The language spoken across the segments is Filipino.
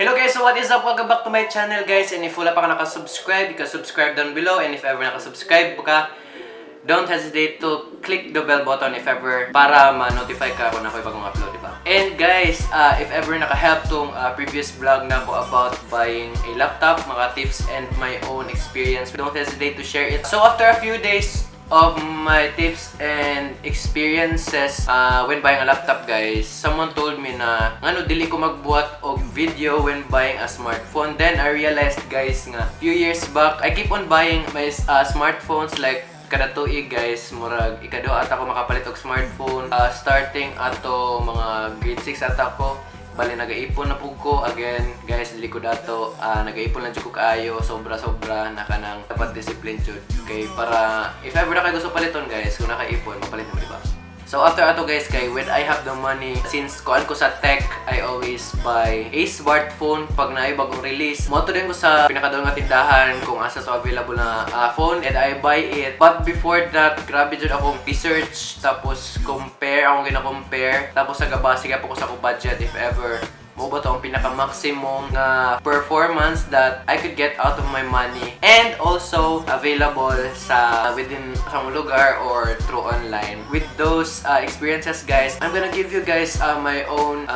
Hello guys, so what is up? Welcome back to my channel guys. And if wala pa ka nakasubscribe, subscribe down below. And if ever nakasubscribe ka, don't hesitate to click the bell button if ever para ma-notify ka kung ako'y bagong upload, diba? And guys, if ever naka-help tong previous vlog na ko about buying a laptop, mga tips and my own experience, don't hesitate to share it. So after a few days of my tips and experiences when buying a laptop guys, someone told me na ngano dili ko magbuhat og video when buying a smartphone. Then I realized guys nga few years back I keep on buying my smartphones like kada tuig guys, murag ikaduha ata ko makapalit og smartphone. Starting ato mga grade 6 ata ko, bali nagaipon na pug ko again guys, dili ko dato nagaipon lang jud ko kaayo, sobra naka nang dapat discipline jud okay, para if ever na kay gusto paliton guys, kung nakaipon mapalit mo diba. So after ato guys kay when I have the money, since kuan ko sa tech, I always buy a smartphone pag naay bagong release. Moto din ko sa pinakadulong nga tindahan kung asa to available na phone and I buy it. But before that, grabe jud akong research tapos compare, akong gina-compare tapos sige po ko sa akong budget if ever mo ba ito ang pinaka-maximum na performance that I could get out of my money and also available sa within isang lugar or through online. With those experiences guys, I'm gonna give you guys my own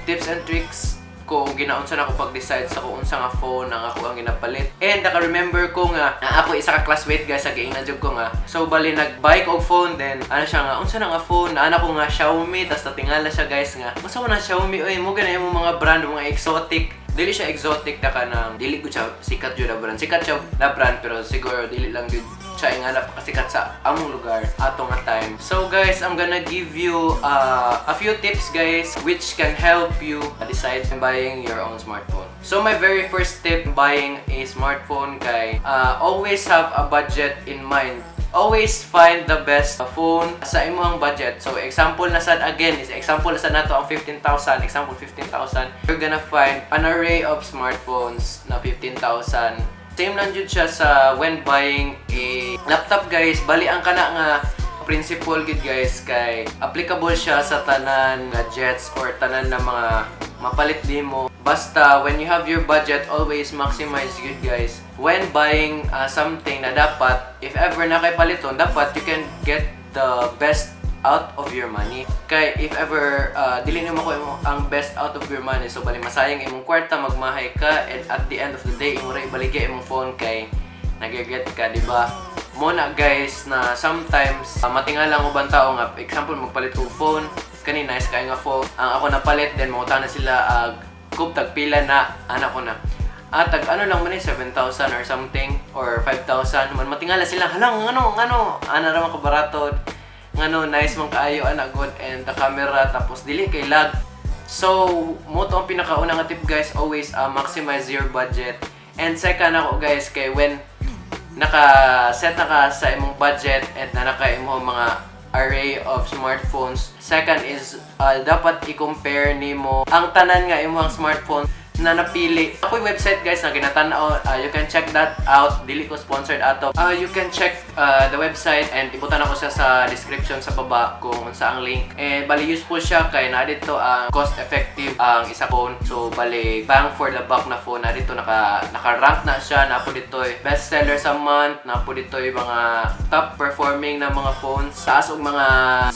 tips and tricks kung ginaunsa na ako pag-decide sa kung unsa nga phone ang ako ang ginapalit. And naka-remember ko nga ako isa ka classmate guys sa giingnan jud ko nga. So bali nag-buy ko og phone, then ano siya nga unsa na nga phone, ana ko nga Xiaomi, tas natingala siya guys nga. Unsa man na Xiaomi oy, mo ganay mo mga brand, mga exotic. Dili siya exotic na kanang dili ko siya sikat jud na brand. Sikat siya na brand pero siguro dili lang jud siya nga napakasikat sa among lugar atong nga time. So guys, I'm gonna give you a few tips guys which can help you decide on buying your own smartphone. So my very first tip buying a smartphone kay always have a budget in mind. Always find the best phone sa imong budget. So example na sad again is example na sad nato ang 15,000, example 15,000. You're gonna find an array of smartphones na 15,000. Same lang jud siya sa when buying a laptop guys. Bali ang kana nga principle gid guys kay applicable siya sa tanan gadgets or tanan na mga mapalit nimo. Basta when you have your budget, always maximize good guys. When buying something na dapat if ever na kay paliton, dapat you can get the best out of your money. Kay if ever dili nimo ko ang best out of your money, so bali masayang imong kwarta, magmahay ka, and at the end of the day imo ra ibaligya imong phone kay nagiget ka, di ba? Muna guys na sometimes matingalang ubang tao nga example magpalit og phone kani nice kay nga phone ang ako napalit, then mangutana sila kung tagpila na anak ko na tag ano lang man 7,000 or something or 5,000 man matingala sila halang ano ana ra man kabarato ngano nice man kaayo ana good and the camera tapos dili kay lag. So mo to ang pinakauna nga tip guys, always maximize your budget. And second ako guys kay when naka-set na ka sa imong budget and na naka imong mga array of smartphones, second is dapat i-compare nimo ang tanan nga imong smartphone na napili. Ako'y website guys na ginatan-aw, you can check that out. Dili ko sponsored ato. You can check the website and ibutan ako siya sa description sa baba kung unsa ang link. And bali useful siya kay na dito ang cost effective ang isa phone. So bali bang for the buck na phone. Na dito naka-rank na siya, na po dito best seller sa month, na po dito mga top performing na mga phones. Taas og mga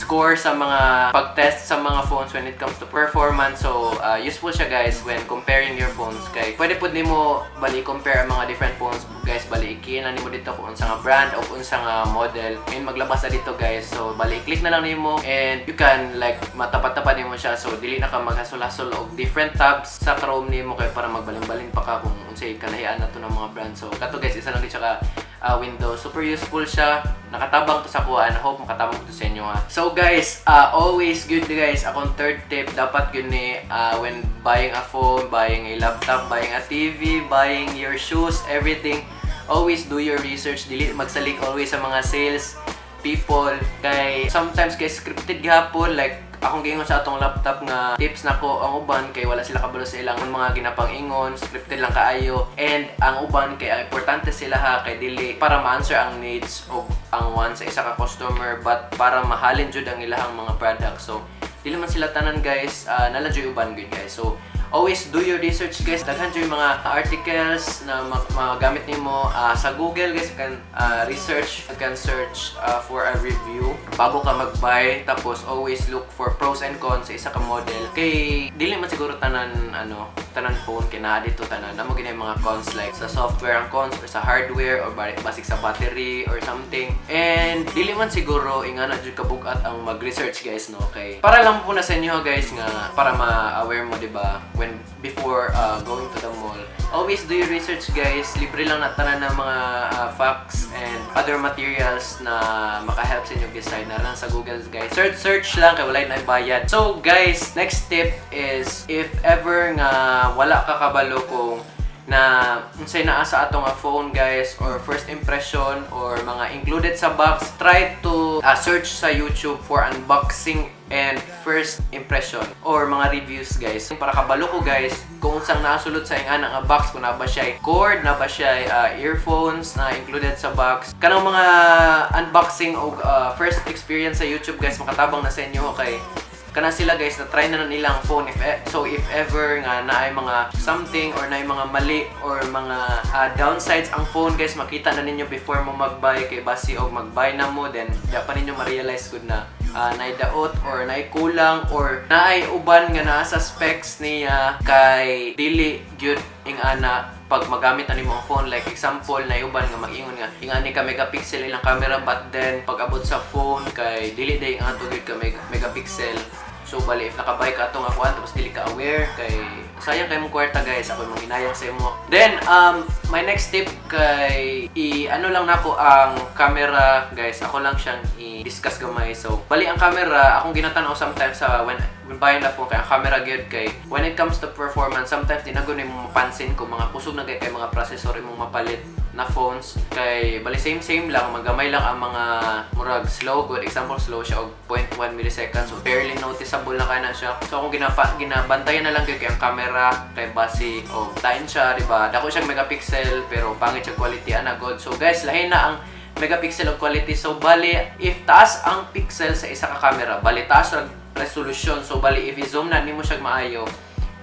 score sa mga pag-test sa mga phones when it comes to performance. So useful siya guys when comparing your phones kay pwede pud nimo bali compare ang mga different phones guys. Bali ikinan nimo dito kung unsa nga brand o unsa nga model and maglabas na dito guys. So bali click na lang nimo and you can like matapat-tapat nimo siya, so dili na ka maghasol-hasol og different tabs sa Chrome nimo kay para magbalin-balin pa ka kung unsay kanahian nato ng mga brand. So kato guys, isa lang di siya ka Windows. Super useful siya. Nakatabang to sa kuha. I hope makatabang to sa inyo ha. So guys, always good guys. Akong third tip, dapat yun when buying a phone, buying a laptop, buying a TV, buying your shoes, everything, always do your research, dili magsalig always sa mga sales people kay sometimes kay scripted gihapon, like akong giingon sa atong laptop nga tips nako ang uban kay wala sila kabalo sa ilang mga ginapang-ingon, scripted lang kaayo, and ang uban kay ang importante sila ha kay dili para ma-answer ang needs o ang wants sa isa ka customer but para mahalin jud ang ilahang mga product. So dili man sila tanan guys, nalang jud uban gud guys. So always do your research guys. Daghan jud mga articles na magamit nimo sa Google guys. You can research, you can search for a review bago ka mag-buy. Tapos always look for pros and cons sa isa ka model. Kay dili man siguro tanan tanan phone kay naa dito tanan. Namo gini mga cons like sa software ang cons or sa hardware or basic sa battery or something. And dili man siguro ingana jud kabugat ang mag-research guys no. Kay para lang po na sa inyo guys nga para ma-aware mo di ba when before going to the mall. Always do your research guys. Libre lang na tanan ng mga facts and other materials na maka-help sa inyo decide na lang sa Google guys. Search lang kay wala na bayad. So guys, next tip is if ever nga wala ka kabalo kung na unsay naa sa atong phone guys or first impression or mga included sa box, try to search sa YouTube for unboxing and first impression or mga reviews guys para kabalo ko guys kung unsang nasulod sa ingana nga box, kung na ba siya cord, na ba siya earphones na included sa box. Kanang mga unboxing o first experience sa YouTube guys makatabang na sa inyo kay kana sila guys na try na nilang phone if ever nga naay mga something or naay mga mali or mga downsides ang phone guys, makita na ninyo before mo mag-buy kay basi og mag-buy na mo then da pa ninyo ma-realize good na naay daot or naay kulang or naay uban nga naa sa specs niya kay dili gyud ingana pag magamit ani mo ang phone. Like example na uban nga mag-ingon nga ingani ka megapixel ilang camera but then pag abot sa phone kay dili day nga to gyud ka megapixel. So bali if nakabay ka atong akuan tapos dili ka aware kay sayang kay mong kwarta guys, ako mong hinayang sa imo. Then my next tip kay ano lang nako ang camera guys, ako lang siyang i-discuss gamay. So bali ang camera akong ginatanaw sometimes sa when buying na phone kay ang camera gyud kay when it comes to performance sometimes di na gud mo mapansin kung mga kusog na kay mga processor imong mapalit na phones kay bali same lang magamay lang ang mga murag slow good, example slow siya og 0.1 milliseconds so barely noticeable na kana siya. So akong ginabantayan na lang gyud kay ang camera kay basi og tain siya di ba, dako siyang megapixel pero pangit siya quality ana god. So guys lahi na ang megapixel og quality. So bali if taas ang pixel sa isa ka camera bali taas ang resolution. So bali if i-zoom na nimo siya maayo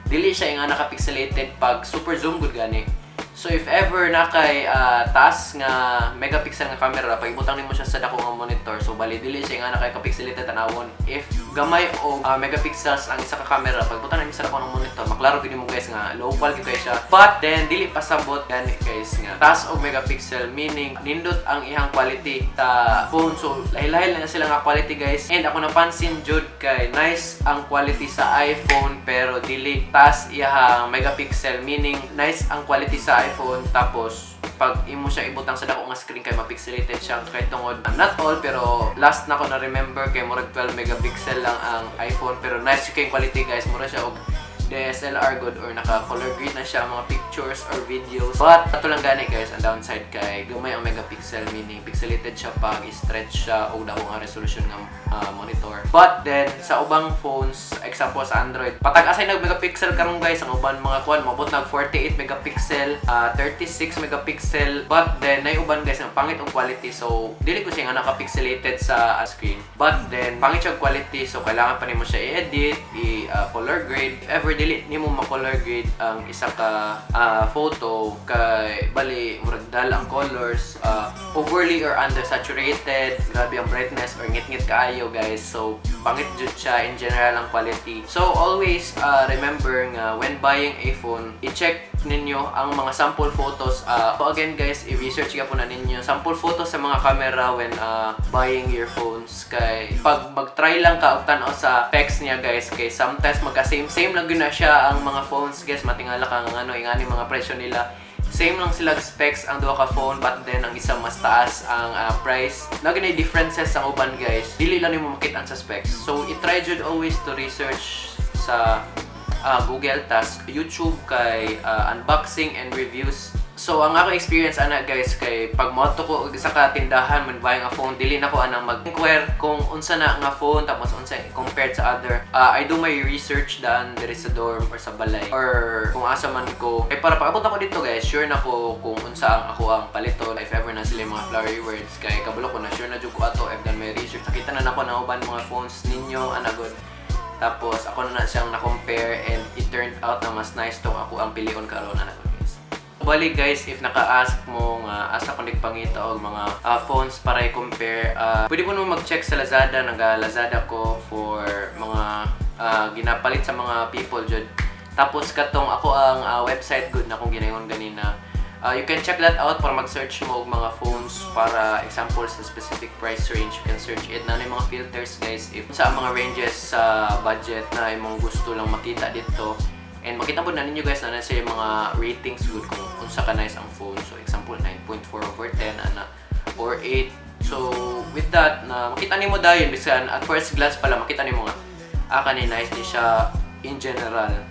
dili siya nga naka-pixelated pag super zoom good gani. So if ever na kay taas nga megapixel nga camera pag ibutang nimo siya sa dako nga monitor so bali dili siya nga naka-pixelated tanawon. If gamay o megapixels ang isa ka camera pag ibutang nimo sa dako nga monitor maklaro gid mo guys nga low quality kay siya but then dili pasabot gani guys nga taas og megapixel meaning nindot ang ihang quality ta phone. So lahi-lahi lang sila nga quality guys and ako napansin jud kay nice ang quality sa iPhone pero dili taas iyang megapixel meaning nice ang quality sa iPhone tapos pag imo siya ibutang sa dako nga screen kay mapixelated siya kay tungod not all pero last na ko na remember kay murag 12 megapixel lang ang iPhone pero nice kay quality guys, mura siya og DSLR good or naka color grade na siya mga pictures or videos. But ato lang gani guys ang downside kay gamay ang megapixel meaning pixelated siya pag i-stretch siya og dako nga resolution nga monitor. But then sa ubang phones example sa Android patag asay nag megapixel karon guys ang uban mga kuan mabot nag 48 megapixel 36 megapixel but then nay uban guys ang pangit ang quality. So dili ko siya nga naka-pixelated sa screen but then pangit siya quality so kailangan pa nimo siya i-edit color grade. If ever dili nimo ma-color grade ang isa ka photo kay bali murag dal ang colors overly or undersaturated, grabe ang brightness or ngit-ngit kaayo guys. So pangit jud siya in general ang quality. So always remember nga when buying a phone i-check ninyo ang mga sample photos. So again guys, i-research ka po na ninyo sample photos sa mga camera when buying your phones kay pag mag-try lang ka og tan-aw sa specs niya guys kay sometimes magka-same lang gyud na siya ang mga phones guys, matingala ka ng ingani mga presyo nila same lang sila specs ang duha ka phone but then ang isa mas taas ang price. Naginay differences ang uban guys, dili lang nimo makita sa specs. So i-try jud always to research sa Google tas YouTube kay unboxing and reviews So ang ako experience ana guys kay pag moto ko sa katindahan man buying a phone dili na ko anang mag-inquire kung unsa na nga phone tapos unsa compared sa other. I do my research daan diri sa dorm or sa balay or kung asa man ko. Kay para pag-abot ako dito guys, sure na ko kung unsa ang ako ang palito if ever na sila mga flowery words kay kabalo ko na sure na jud ko ato if done my research. Nakita na nako na uban mga phones ninyo ana good. Tapos ako na siyang na-compare and it turned out na mas nice tong ako ang pilion karon ana good. Bali guys, if naka-ask mo nga asa ko nagpangita og mga phones para i-compare, pwede mo naman mag-check sa Lazada, naga-Lazada ko for mga ginapalit sa mga people jud. Tapos katong ako ang website good na kung ginayon ganina. You can check that out para mag-search mo og mga phones para example sa specific price range. You can search it na mga filters guys if sa mga ranges sa budget na imong gusto lang makita dito. And makita po na ninyo guys na nasa yung mga ratings good kung unsa ka nice ang phone. So example 9.4/10 ana or 8. So with that na makita nimo dayon bisan at first glance pala makita nimo nga kani nice ni siya in general.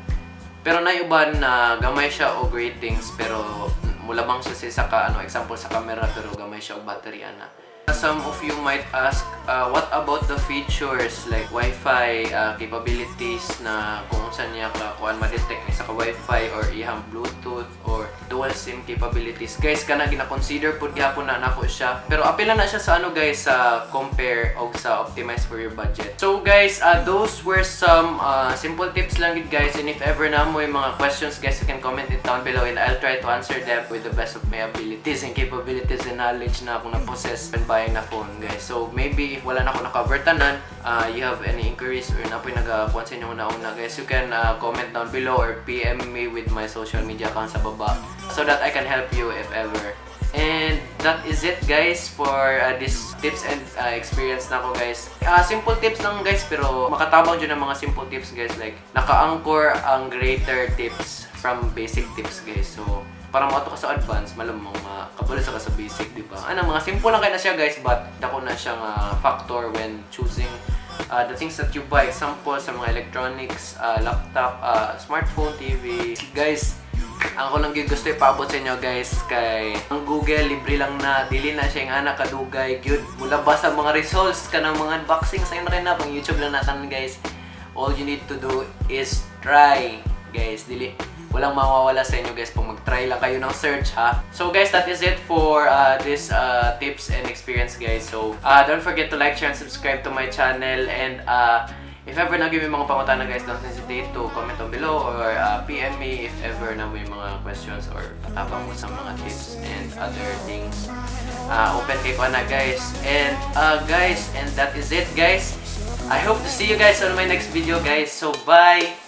Pero naiuban na gamay siya og ratings pero mulabang siya sa example sa camera pero gamay siya og battery ana. Some of you might ask, what about the features like Wi-Fi capabilities na kung saan niya kuan ma-detect ni sa Wi-Fi or ihang Bluetooth or dual SIM capabilities. Guys, kana gina-consider pud gyapon na nako siya. Pero apila na siya sa guys sa compare og sa optimize for your budget. So guys, those were some simple tips lang gid guys, and if ever na mo yung mga questions guys, you can comment it down below and I'll try to answer them with the best of my abilities and capabilities and knowledge na akong na-possess when buying na phone guys. So maybe if wala na ako na-cover tanan, you have any inquiries or na po nagakuan sa inyo una guys, you can comment down below or PM me with my social media account sa baba so that I can help you if ever. And that is it guys for this tips and experience na ko guys. Simple tips lang guys pero makatabang dyan ng mga simple tips guys, like naka-anchor ang greater tips from basic tips guys. So para mo ka sa advance, malamang makabulis ka sa basic, di ba? Mga simple lang kayo na siya guys, but dako na siyang factor when choosing the things that you buy. Example sa mga electronics, laptop, smartphone, TV. Guys, ang ko lang gusto ipaabot sa inyo guys kay ang Google libre lang na, dili na siya yung anak kadugay gyud mula ba sa mga results ka ng mga unboxing sa inyo na pang YouTube lang natin guys. All you need to do is try guys, dili walang mawawala sa inyo guys kung mag-try lang kayo ng search ha. So guys, that is it for this tips and experience guys. So don't forget to like, share, and subscribe to my channel, and if ever na give me mga pangutana guys, don't hesitate to comment down below or PM me if ever na may mga questions or patabang mo sa mga tips and other things. Open kay ko na guys. And guys, and that is it guys. I hope to see you guys on my next video guys. So bye!